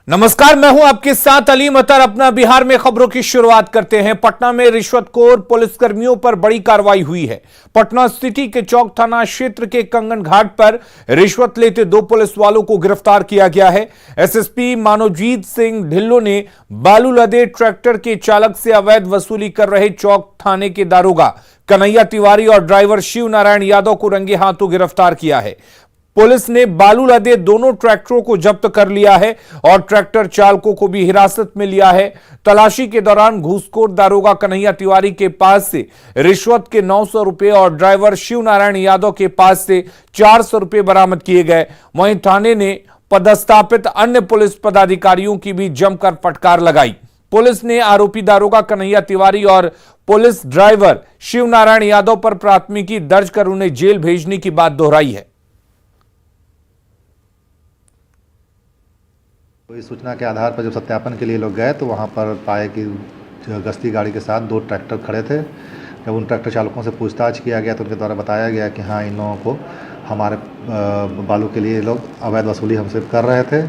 नमस्कार, मैं हूं आपके साथ अली मतर। अपना बिहार में खबरों की शुरुआत करते हैं। पटना में रिश्वतखोर पुलिसकर्मियों पर बड़ी कार्रवाई हुई है। पटना सिटी के चौक थाना क्षेत्र के कंगन घाट पर रिश्वत लेते 2 पुलिस वालों को गिरफ्तार किया गया है। एसएसपी मानवजीत सिंह ढिल्लों ने बालू लदे ट्रैक्टर के चालक से अवैध वसूली कर रहे चौक थाने के दारोगा कन्हैया तिवारी और ड्राइवर शिव नारायण यादव को रंगे हाथों गिरफ्तार किया है। पुलिस ने बालू लदे दोनों ट्रैक्टरों को जब्त कर लिया है और ट्रैक्टर चालकों को भी हिरासत में लिया है। तलाशी के दौरान घूसखोर दारोगा कन्हैया तिवारी के पास से रिश्वत के 900 रुपए और ड्राइवर शिव नारायण यादव के पास से 400 रुपए बरामद किए गए। वहीं थाने ने पदस्थापित अन्य पुलिस पदाधिकारियों की भी जमकर फटकार लगाई। पुलिस ने आरोपी दारोगा कन्हैया तिवारी और पुलिस ड्राइवर शिव नारायण यादव पर प्राथमिकी दर्ज कर उन्हें जेल भेजने की बात दोहराई है। तो इस सूचना के आधार पर जब सत्यापन के लिए लोग गए तो वहाँ पर पाए कि गश्ती गाड़ी के साथ 2 ट्रैक्टर खड़े थे। जब उन ट्रैक्टर चालकों से पूछताछ किया गया तो उनके द्वारा बताया गया कि हाँ, इन लोगों को हमारे बालू के लिए लोग अवैध वसूली हमसे कर रहे थे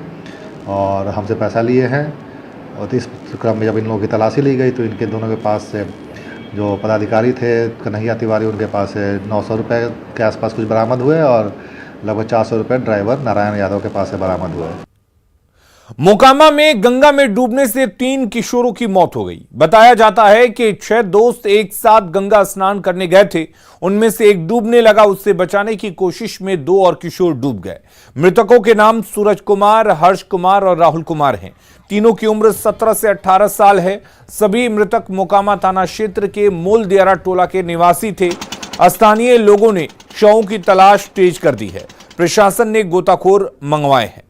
और हमसे पैसा लिए हैं। और इस क्रम में जब इन लोगों की तलाशी ली गई तो इनके दोनों के पास से जो पदाधिकारी थे कन्हैया तिवारी, उनके पास से 900 रुपये के आसपास कुछ बरामद हुए और लगभग 400 रुपये ड्राइवर नारायण यादव के पास से बरामद हुए। मोकामा में गंगा में डूबने से 3 किशोरों की मौत हो गई। बताया जाता है कि 6 दोस्त एक साथ गंगा स्नान करने गए थे। उनमें से एक डूबने लगा। उससे बचाने की कोशिश में 2 और किशोर डूब गए। मृतकों के नाम सूरज कुमार, हर्ष कुमार और राहुल कुमार हैं। तीनों की उम्र 17 से 18 साल है। सभी मृतक मोकामा थाना क्षेत्र के मूल दियारा टोला के निवासी थे। स्थानीय लोगों ने शवों की तलाश तेज कर दी है। प्रशासन ने गोताखोर मंगवाए हैं।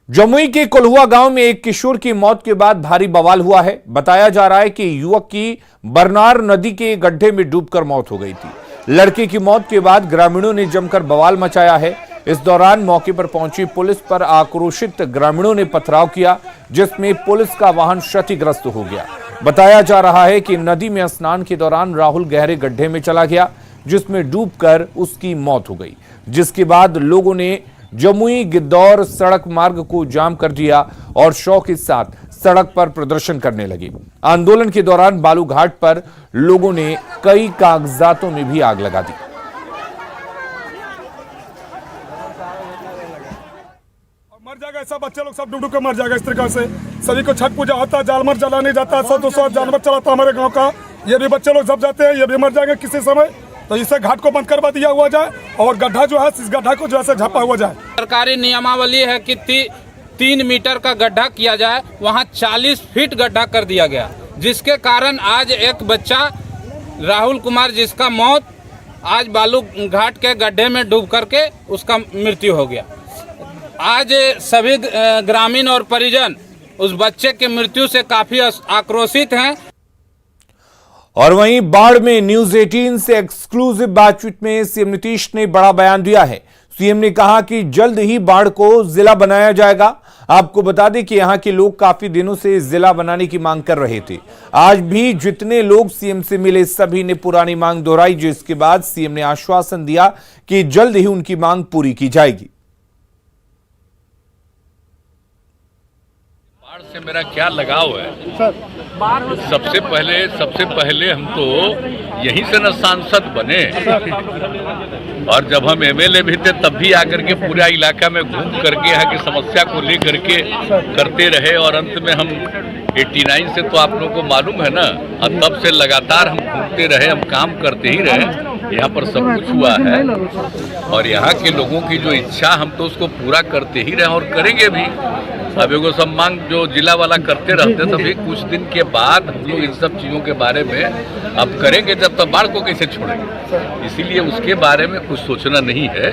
जमुई के कोल्हुआ गांव में एक किशोर की मौत के बाद भारी बवाल हुआ है। बताया जा रहा है कि युवक की बरनार नदी के गड्ढे में डूबकर मौत हो गई थी। लड़के की मौत के बाद ग्रामीणों ने जमकर बवाल मचाया है। इस दौरान मौके पर पहुंची पुलिस पर आक्रोशित ग्रामीणों ने पथराव किया, जिसमें पुलिस का वाहन क्षतिग्रस्त हो गया। बताया जा रहा है कि नदी में स्नान के दौरान राहुल गहरे गड्ढे में चला गया, जिसमें डूबकर उसकी मौत हो गई। जिसके बाद लोगों ने जमुई गिद्धौर सड़क मार्ग को जाम कर दिया और शव के साथ सड़क पर प्रदर्शन करने लगे। आंदोलन के दौरान बालू घाट पर लोगों ने कई कागजातों में भी आग लगा दी। मर जाएगा, सब बच्चे लोग सब डूब के मर जाएगा। इस तरीके से सभी को छठ पूजा होता है, जानवर जलाने जाता है, 100-200 जानवर चलाता है हमारे गाँव का। ये भी बच्चे लोग जब जाते हैं ये भी मर जाएंगे किसी समय। तो इसे घाट को बंद करवा दिया हुआ जाए और गड्ढा जो है इस गड्ढा को जो है झापा हुआ जाए। सरकारी नियमावली है कि 3 मीटर का गड्ढा किया जाए, वहां 40 फीट गड्ढा कर दिया गया, जिसके कारण आज एक बच्चा राहुल कुमार जिसका मौत आज बालू घाट के गड्ढे में डूब करके उसका मृत्यु हो गया। आज सभी ग्रामीण और परिजन उस बच्चे के मृत्यु से काफी आक्रोशित हैं। और वहीं बाढ़ में न्यूज 18 से एक्सक्लूसिव बातचीत में सीएम नीतीश ने बड़ा बयान दिया है। सीएम ने कहा कि जल्द ही बाढ़ को जिला बनाया जाएगा। आपको बता दें कि यहां के लोग काफी दिनों से जिला बनाने की मांग कर रहे थे। आज भी जितने लोग सीएम से मिले सभी ने पुरानी मांग दोहराई, जिसके बाद सीएम ने आश्वासन दिया कि जल्द ही उनकी मांग पूरी की जाएगी। बाढ़ से मेरा क्या लगाव है? सबसे पहले हम तो यहीं से न सांसद बने, और जब हम एमएलए भी थे तब भी आकर के पूरा इलाका में घूम करके यहाँ की समस्या को लेकर के करते रहे। और अंत में हम 89 से तो आप लोगों को मालूम है ना, और तब से लगातार हम घूमते रहे, हम काम करते ही रहे। यहाँ पर सब कुछ हुआ है और यहाँ के लोगों की जो इच्छा हम तो उसको पूरा करते ही रहे और करेंगे भी। अब एगो सब मांग जो जिला वाला करते रहते, तभी कुछ दिन के बाद हम लोग इन सब चीज़ों के बारे में अब करेंगे। जब तक बाढ़ को कैसे छोड़ेंगे, इसीलिए उसके बारे में कुछ सोचना नहीं है।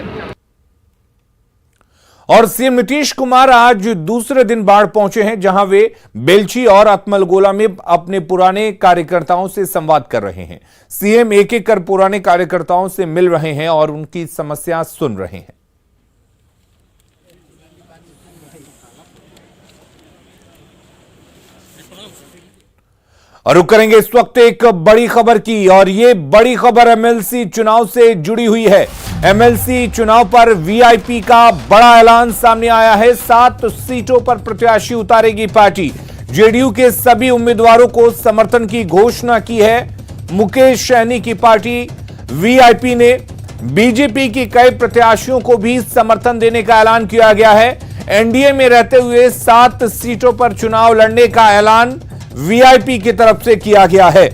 और सीएम नीतीश कुमार आज दूसरे दिन बाढ़ पहुंचे हैं, जहां वे बेलची और अतमलगोला में अपने पुराने कार्यकर्ताओं से संवाद कर रहे हैं। सीएम एक एक कर पुराने कार्यकर्ताओं से मिल रहे हैं और उनकी समस्या सुन रहे हैं। और रुक करेंगे इस वक्त एक बड़ी खबर की, और ये बड़ी खबर एमएलसी चुनाव से जुड़ी हुई है। एमएलसी चुनाव पर वीआईपी का बड़ा ऐलान सामने आया है। 7 सीटों पर प्रत्याशी उतारेगी पार्टी। जेडीयू के सभी उम्मीदवारों को समर्थन की घोषणा की है मुकेश सहनी की पार्टी वीआईपी ने। बीजेपी की कई प्रत्याशियों को भी समर्थन देने का ऐलान किया गया है। एनडीए में रहते हुए 7 सीटों पर चुनाव लड़ने का ऐलान वीआईपी की तरफ से किया गया है।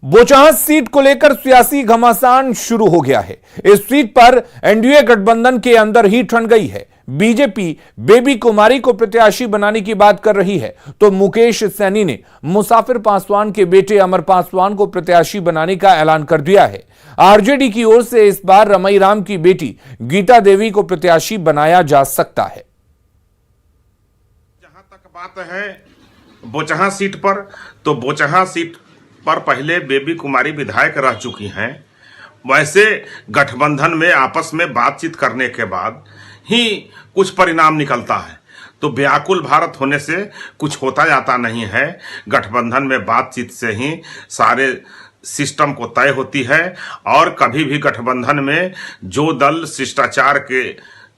बोचहां सीट को लेकर सियासी घमासान शुरू हो गया है। इस सीट पर एनडीए गठबंधन के अंदर ही ठन गई है। बीजेपी बेबी कुमारी को प्रत्याशी बनाने की बात कर रही है, तो मुकेश सहनी ने मुसाफिर पासवान के बेटे अमर पासवान को प्रत्याशी बनाने का ऐलान कर दिया है। आरजेडी की ओर से इस बार रमई राम की बेटी गीता देवी को प्रत्याशी बनाया जा सकता है। जहां तक बात है बोचहां सीट पर, तो बोचहां सीट पर पहले बेबी कुमारी विधायक रह चुकी हैं। वैसे गठबंधन में आपस में बातचीत करने के बाद ही कुछ परिणाम निकलता है, तो व्याकुल भारत होने से कुछ होता जाता नहीं है। गठबंधन में बातचीत से ही सारे सिस्टम को तय होती है, और कभी भी गठबंधन में जो दल शिष्टाचार के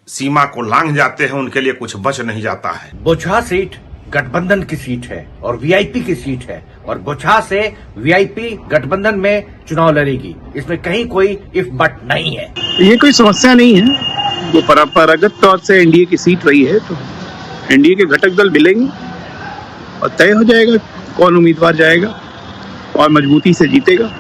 सीमा को लांघ जाते हैं उनके लिए कुछ बच नहीं जाता है। बोचहा सीट गठबंधन की सीट है और वीआईपी की सीट है, और बोचहा से वीआईपी गठबंधन में चुनाव लड़ेगी। इसमें कहीं कोई इफ बट नहीं है। ये कोई समस्या नहीं है। वो परंपरागत तौर से एनडीए की सीट रही है, तो एनडीए के घटक दल मिलेंगे और तय हो जाएगा कौन उम्मीदवार जाएगा और मजबूती से जीतेगा।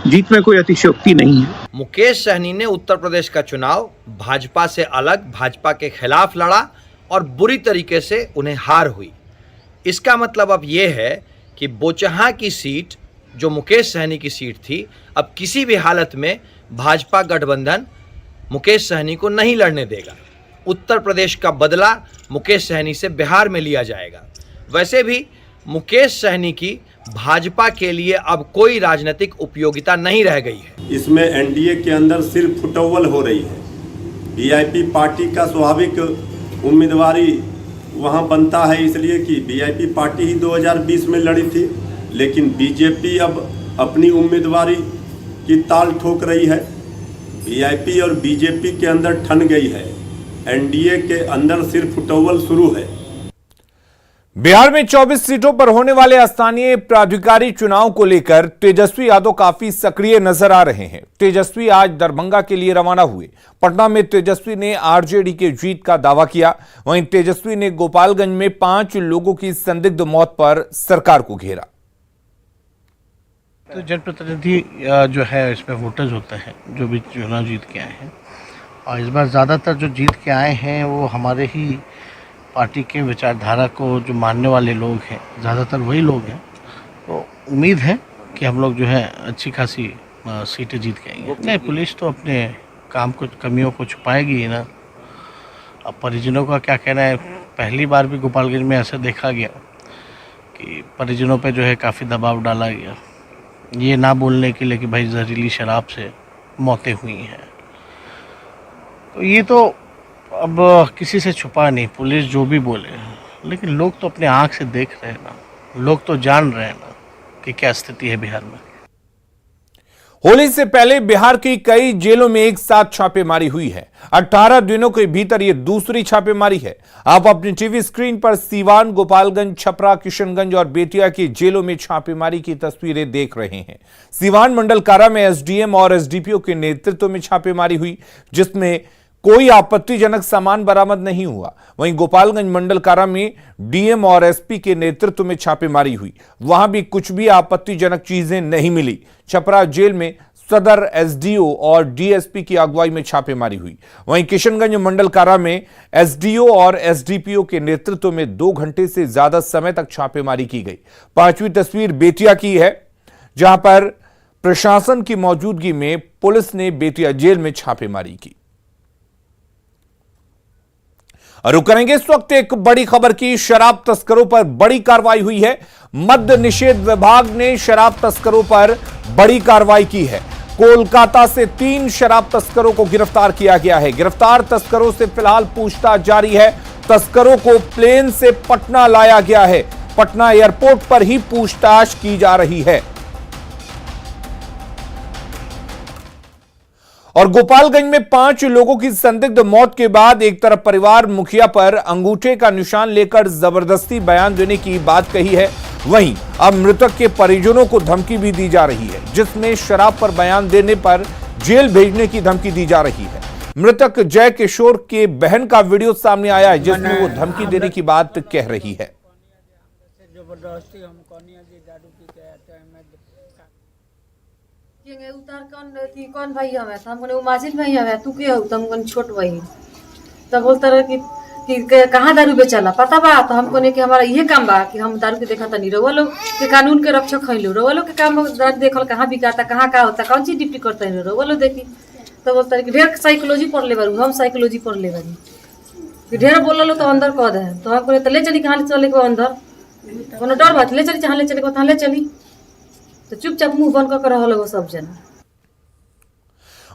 जीत में कोई अतिशयोक्ति नहीं है। मुकेश सहनी ने उत्तर प्रदेश का चुनाव भाजपा से अलग भाजपा के खिलाफ लड़ा और बुरी तरीके से उन्हें हार हुई। इसका मतलब अब यह है कि बोचहां की सीट जो मुकेश सहनी की सीट थी, अब किसी भी हालत में भाजपा गठबंधन मुकेश सहनी को नहीं लड़ने देगा। उत्तर प्रदेश का बदला मुकेश सहनी से बिहार में लिया जाएगा। वैसे भी मुकेश सहनी की भाजपा के लिए अब कोई राजनीतिक उपयोगिता नहीं रह गई है। इसमें एनडीए के अंदर सिर्फ फुटअव्वल हो रही है। वीआईपी पार्टी का स्वाभाविक उम्मीदवारी वहां बनता है, इसलिए कि वीआईपी पार्टी ही 2020 में लड़ी थी, लेकिन बीजेपी अब अपनी उम्मीदवारी की ताल ठोक रही है। वीआईपी और बीजेपी के अंदर ठन गई है। एनडीए के अंदर सिर्फ फुटअव्वल शुरू है। बिहार में 24 सीटों पर होने वाले स्थानीय प्राधिकारी चुनाव को लेकर तेजस्वी यादव काफी सक्रिय नजर आ रहे हैं। तेजस्वी आज दरभंगा के लिए रवाना हुए। पटना में तेजस्वी ने आरजेडी के जीत का दावा किया। वहीं तेजस्वी ने गोपालगंज में 5 लोगों की संदिग्ध मौत पर सरकार को घेरा। तो जनप्रतिनिधि जो है इसमें वोटर्स होते हैं जो भी चुनाव जीत के आए हैं, और इस बार ज़्यादातर जो जीत के आए हैं वो हमारे ही पार्टी के विचारधारा को जो मानने वाले लोग हैं, ज़्यादातर वही लोग हैं। तो उम्मीद है कि हम लोग जो है अच्छी खासी सीटें जीत के आएंगे। नहीं, पुलिस तो अपने काम को कमियों को छुपाएगी ही ना। अब परिजनों का क्या कहना है, पहली बार भी गोपालगंज में ऐसा देखा गया कि परिजनों पे जो है काफ़ी दबाव डाला गया, ये ना बोलने के लिए कि भाई जहरीली शराब से मौतें हुई हैं। तो ये तो अब किसी से छुपा नहीं, पुलिस जो भी बोले, लेकिन लोग तो अपने आँख से देख रहे हैं ना, लोग तो जान रहे हैं ना कि क्या स्थिति है बिहार में। होली से पहले बिहार की कई जेलों में एक साथ छापेमारी हुई है। 18 दिनों के भीतर यह दूसरी छापेमारी है। आप अपनी टीवी स्क्रीन पर सीवान, गोपालगंज, छपरा, किशनगंज और बेतिया की जेलों में छापेमारी की तस्वीरें देख रहे हैं। सीवान मंडल कारा में एसडीएम और एसडीपीओ के नेतृत्व में छापेमारी हुई, जिसमें कोई आपत्तिजनक सामान बरामद नहीं हुआ। वहीं गोपालगंज मंडल कारा में डीएम और एसपी के नेतृत्व में छापेमारी हुई, वहां भी कुछ भी आपत्तिजनक चीजें नहीं मिली। छपरा जेल में सदर एसडीओ और डीएसपी की अगुवाई में छापेमारी हुई। वहीं किशनगंज मंडल कारा में एसडीओ और एसडीपीओ के नेतृत्व में 2 घंटे से ज्यादा समय तक छापेमारी की गई। 5वीं तस्वीर बेतिया की है, जहां पर प्रशासन की मौजूदगी में पुलिस ने बेतिया जेल में छापेमारी की। रुक करेंगे इस वक्त एक बड़ी खबर की। शराब तस्करों पर बड़ी कार्रवाई हुई है। मद्य निषेध विभाग ने शराब तस्करों पर बड़ी कार्रवाई की है। कोलकाता से 3 शराब तस्करों को गिरफ्तार किया गया है। गिरफ्तार तस्करों से फिलहाल पूछताछ जारी है। तस्करों को प्लेन से पटना लाया गया है। पटना एयरपोर्ट पर ही पूछताछ की जा रही है। और गोपालगंज में 5 लोगों की संदिग्ध मौत के बाद एक तरफ परिवार मुखिया पर अंगूठे का निशान लेकर जबरदस्ती बयान देने की बात कही है, वहीं अब मृतक के परिजनों को धमकी भी दी जा रही है, जिसमें शराब पर बयान देने पर जेल भेजने की धमकी दी जा रही है। मृतक जय किशोर के बहन का वीडियो सामने आया है, जिसमें वो धमकी देने की बात कह रही है। उतार कौन भाई हमें हमको माजिद भाई हमें तू के हो तुम छोट भाई तब बोलता रहे कि कहाँ दारू बेचला पता बा तो हमको नहीं कि हमारा ये काम बा कि हम दारू के देखा था नहीं रहो लोग के कानून के रक्षक है लो लोग के काम देखल कहाँ बिकाता कहाँ का होता कौन चीज ड्यूटी करता है रहो लोग देखी तो बोलता है कि ढेर साइकोलॉजी पढ़ ले बारू हम साइकोलॉजी पढ़ ले बारी कि ढेर बोल लो तो अंदर कह दे तो हमको तो ले चली कहाँ ले चले को अंदर कोनो डर बात ले चली जहाँ ले चले को तहाँ ले चली तो चुपचाप मुंह बंद कर रहा लोग सब जना।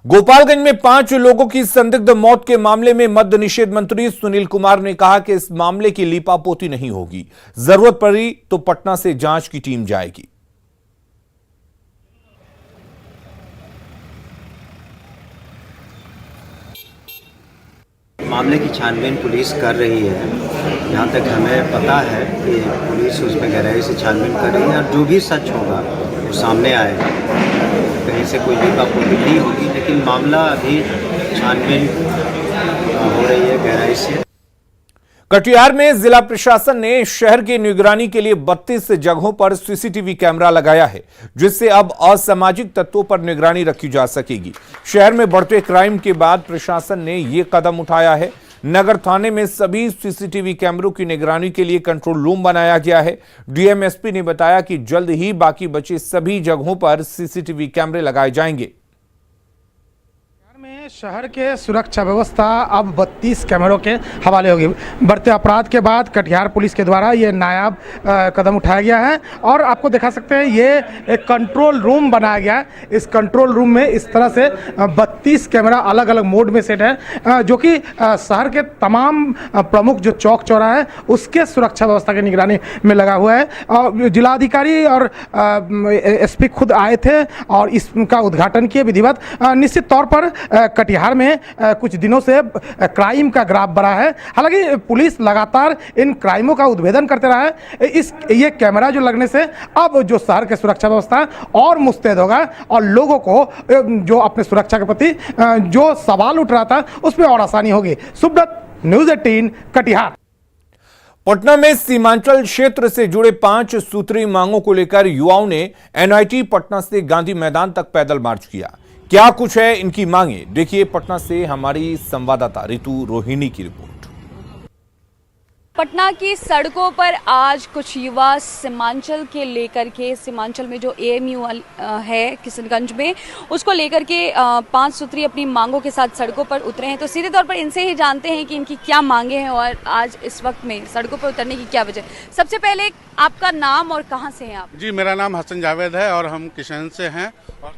गोपालगंज में 5 लोगों की संदिग्ध मौत के मामले में मद्य निषेध मंत्री सुनील कुमार ने कहा कि इस मामले की लीपापोती नहीं होगी, जरूरत पड़ी तो पटना से जांच की टीम जाएगी। मामले की छानबीन पुलिस कर रही है। जहाँ तक हमें पता है कि पुलिस उसमें गहराई से छानबीन कर रही है और जो भी सच होगा वो सामने आएगा। कहीं से कोई लीपापोती नहीं होगी, लेकिन मामला अभी छानबीन हो रही है गहराई से। कटिहार में जिला प्रशासन ने शहर की निगरानी के लिए 32 जगहों पर सीसीटीवी कैमरा लगाया है, जिससे अब असामाजिक तत्वों पर निगरानी रखी जा सकेगी। शहर में बढ़ते क्राइम के बाद प्रशासन ने यह कदम उठाया है। नगर थाने में सभी सीसीटीवी कैमरों की निगरानी के लिए कंट्रोल रूम बनाया गया है। डीएमएसपी ने बताया कि जल्द ही बाकी बचे सभी जगहों पर सीसीटीवी कैमरे लगाए जाएंगे। शहर के सुरक्षा व्यवस्था अब 32 कैमरों के हवाले होगी। बढ़ते अपराध के बाद कटिहार पुलिस के द्वारा ये नायाब कदम उठाया गया है और आपको दिखा सकते हैं ये एक कंट्रोल रूम बनाया गया है। इस कंट्रोल रूम में इस तरह से 32 कैमरा अलग अलग मोड में सेट है, जो कि शहर के तमाम प्रमुख जो चौक चौराहा है उसके सुरक्षा व्यवस्था की निगरानी में लगा हुआ है। जिलाधिकारी और एसपी खुद आए थे और इसका उद्घाटन किए विधिवत। निश्चित तौर पर कटिहार में कुछ दिनों से क्राइम का ग्राफ बढ़ा है। हालांकि पुलिस लगातार इन क्राइमों का उद्भेदन करते रहा है। ये कैमरा जो लगने से अब जो शहर के सुरक्षा व्यवस्था और मुस्तैद होगा और लोगों को जो अपने सुरक्षा के प्रति जो सवाल उठ रहा था उसमें और आसानी होगी। सुब्रत, न्यूज़ 18 कटिहार। पटना में सीमांचल क्षेत्र से जुड़े 5 सूत्री मांगों को लेकर युवाओं ने एनआईटी पटना से गांधी मैदान तक पैदल मार्च किया। क्या कुछ है इनकी मांगे, देखिए पटना से हमारी संवाददाता रितु रोहिणी की रिपोर्ट। पटना की सड़कों पर आज कुछ युवा सीमांचल के लेकर के, सीमांचल में जो एएमयू है किशनगंज में, उसको लेकर के 5 सूत्री अपनी मांगों के साथ सड़कों पर उतरे हैं। तो सीधे तौर पर इनसे ही जानते हैं कि इनकी क्या मांगे हैं और आज इस वक्त में सड़कों पर उतरने की क्या वजह। सबसे पहले आपका नाम और कहाँ से हैं आप? जी, मेरा नाम हसन जावेद है और हम किशन से हैं।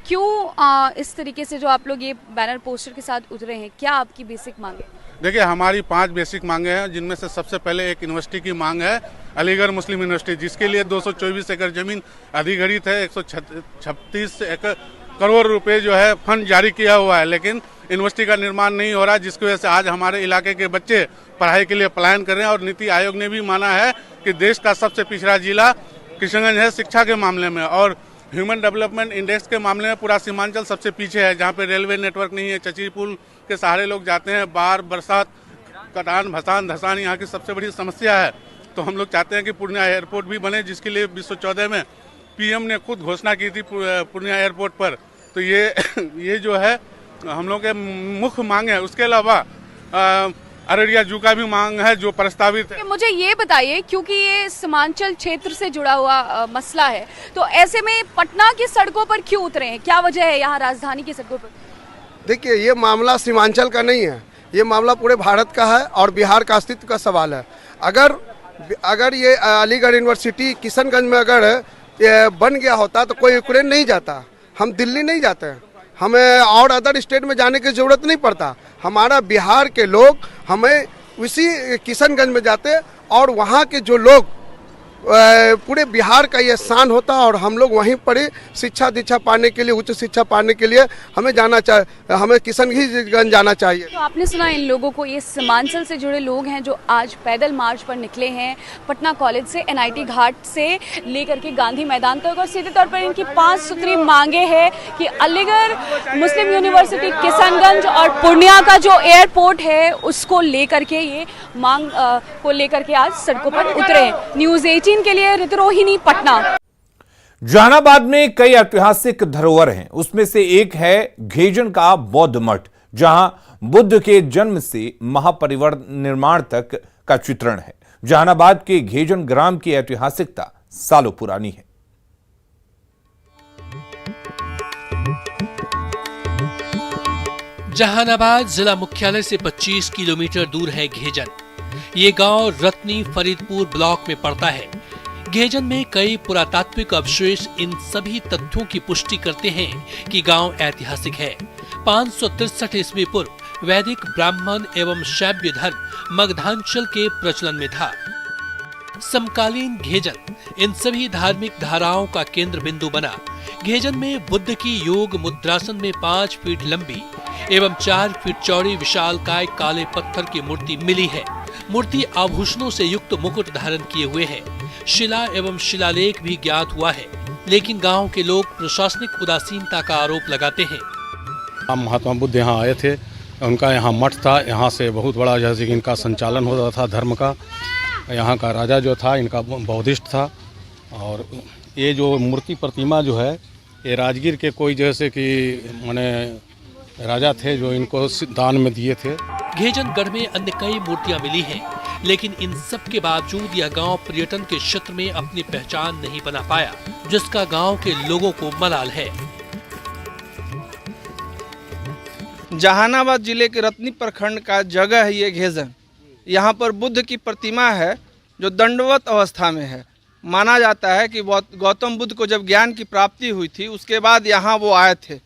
क्यों इस तरीके से जो आप लोग ये बैनर पोस्टर के साथ उतरे हैं, क्या आपकी बेसिक मांगे? देखिए, हमारी 5 बेसिक मांगे हैं, जिनमें से सबसे पहले एक यूनिवर्सिटी की मांग है, अलीगढ़ मुस्लिम यूनिवर्सिटी, जिसके लिए 224 एकड़ जमीन अधिग्रहित है। 136 करोड़ रुपए जो है फंड जारी किया हुआ है, लेकिन यूनिवर्सिटी का निर्माण नहीं हो रहा, जिसकी वजह से आज हमारे इलाके के बच्चे पढ़ाई के लिए पलायन कर रहे हैं। और नीति आयोग ने भी माना है कि देश का सबसे पिछड़ा जिला किशनगंज है शिक्षा के मामले में, और ह्यूमन डेवलपमेंट इंडेक्स के मामले में पूरा सीमांचल सबसे पीछे है, जहाँ पे रेलवे नेटवर्क नहीं है। चचरी पुल के सहारे लोग जाते हैं, बाढ़, बरसात, कटान, भसान, धसान यहाँ की सबसे बड़ी समस्या है। तो हम लोग चाहते हैं कि पूर्णिया एयरपोर्ट भी बने, जिसके लिए 2014 में पीएम ने खुद घोषणा की थी पूर्णिया एयरपोर्ट पर। तो ये जो है हम लोग के मुख्य मांग है। उसके अलावा अररिया जू का भी मांग है जो प्रस्तावित है। मुझे ये बताइए, क्योंकि ये सीमांचल क्षेत्र से जुड़ा हुआ मसला है, तो ऐसे में पटना की सड़कों पर क्यों उतरे हैं, क्या वजह है यहाँ राजधानी की सड़कों पर? देखिए, ये मामला सीमांचल का नहीं है, ये मामला पूरे भारत का है और बिहार का अस्तित्व का सवाल है। अगर ये अलीगढ़ यूनिवर्सिटी किशनगंज में अगर बन गया होता तो कोई यूक्रेन नहीं जाता, हम दिल्ली नहीं जाते हैं, हमें और अदर स्टेट में जाने की ज़रूरत नहीं पड़ता। हमारा बिहार के लोग हमें उसी किशनगंज में जाते और वहाँ के जो लोग पूरे बिहार का ये शान होता और हम लोग वहीं पर ही शिक्षा दीक्षा पाने के लिए, उच्च शिक्षा पाने के लिए हमें किशनगंज जाना चाहिए। तो आपने सुना इन लोगों को, ये सीमांचल से जुड़े लोग हैं जो आज पैदल मार्च पर निकले हैं पटना कॉलेज से, NIT घाट से लेकर के गांधी मैदान तक। और सीधे तौर पर इनकी 5 सूत्री मांगे हैं कि अलीगढ़ मुस्लिम यूनिवर्सिटी किशनगंज और पूर्णिया का जो एयरपोर्ट है उसको लेकर के ये मांग को लेकर के आज सड़कों पर उतरे हैं। न्यूज़ 18 के लिए ऋतुरोहिणी, पटना। जहानाबाद में कई ऐतिहासिक धरोहर हैं, उसमें से एक है घेजन का बौद्ध मठ, जहां बुद्ध के जन्म से महापरिनिर्वाण तक का चित्रण है। जहानाबाद के घेजन ग्राम की ऐतिहासिकता सालों पुरानी है। जहानाबाद जिला मुख्यालय से 25 किलोमीटर दूर है घेजन। ये गांव रत्नी फरीदपुर ब्लॉक में पड़ता है। घेजन में कई पुरातात्विक अवशेष इन सभी तथ्यों की पुष्टि करते हैं कि गांव ऐतिहासिक है। 563 ईस्वी पूर्व वैदिक ब्राह्मण एवं शैव्य धर्म मगधांचल के प्रचलन में था। समकालीन घेजन इन सभी धार्मिक धाराओं का केंद्र बिंदु बना। घेजन में बुद्ध की योग मुद्रासन में 5 फीट लंबी एवं 4 फीट चौड़ी विशालकाय काले पत्थर की मूर्ति मिली है। मूर्ति आभूषणों से युक्त मुकुट धारण किए हुए है। शिला एवं शिलालेख भी ज्ञात हुआ है, लेकिन गांव के लोग प्रशासनिक उदासीनता का आरोप लगाते हैं। महात्मा बुद्ध यहाँ आए थे, उनका यहाँ मठ था, यहाँ से बहुत बड़ा जैसे कि इनका संचालन होता था धर्म का। यहाँ का राजा जो था इनका बौद्धिस्ट था। और ये जो मूर्ति प्रतिमा जो है ये राजगीर के कोई जैसे कि माने राजा थे जो इनको दान में दिए थे। घेजनगढ़ में अन्य कई मूर्तियां मिली हैं, लेकिन इन सब के बावजूद यह गांव पर्यटन के क्षेत्र में अपनी पहचान नहीं बना पाया, जिसका गांव के लोगों को मलाल है। जहानाबाद जिले के रत्नी प्रखंड का जगह है ये घेजन। यहाँ पर बुद्ध की प्रतिमा है जो दंडवत अवस्था में है। माना जाता है कि गौतम बुद्ध को जब ज्ञान की प्राप्ति हुई थी उसके बाद यहाँ वो आए थे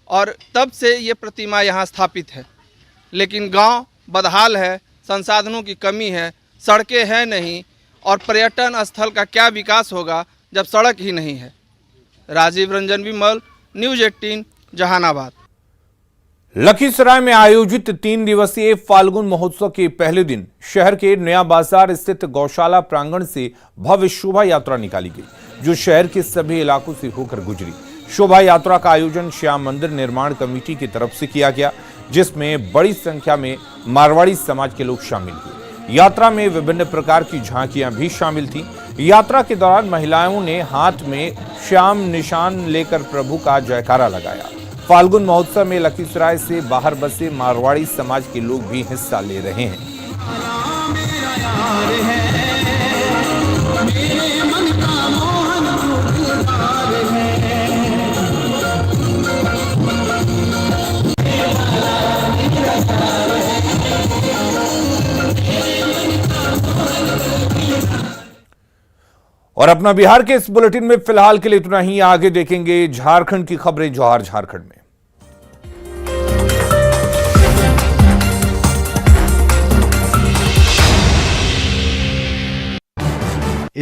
और तब से ये प्रतिमा यहाँ स्थापित है। लेकिन गांव बदहाल है, संसाधनों की कमी है, सड़कें हैं नहीं और पर्यटन स्थल का क्या विकास होगा जब सड़क ही नहीं है। राजीव रंजन विमल, न्यूज़ 18, जहानाबाद। लखीसराय में आयोजित 3 दिवसीय फाल्गुन महोत्सव के पहले दिन शहर के नया बाजार स्थित गौशाला प्रांगण से भव्य शोभा यात्रा निकाली गई, जो शहर के सभी इलाकों से होकर गुजरी। शोभा यात्रा का आयोजन श्याम मंदिर निर्माण कमेटी की तरफ से किया गया, जिसमें बड़ी संख्या में मारवाड़ी समाज के लोग शामिल हुए। यात्रा में विभिन्न प्रकार की झांकियां भी शामिल थीं। यात्रा के दौरान महिलाओं ने हाथ में श्याम निशान लेकर प्रभु का जयकारा लगाया। फाल्गुन महोत्सव में लखीसराय से बाहर बसे मारवाड़ी समाज के लोग भी हिस्सा ले रहे हैं। और अपना बिहार के इस बुलेटिन में फिलहाल के लिए इतना ही। आगे देखेंगे झारखंड की खबरें जोहार झारखंड में।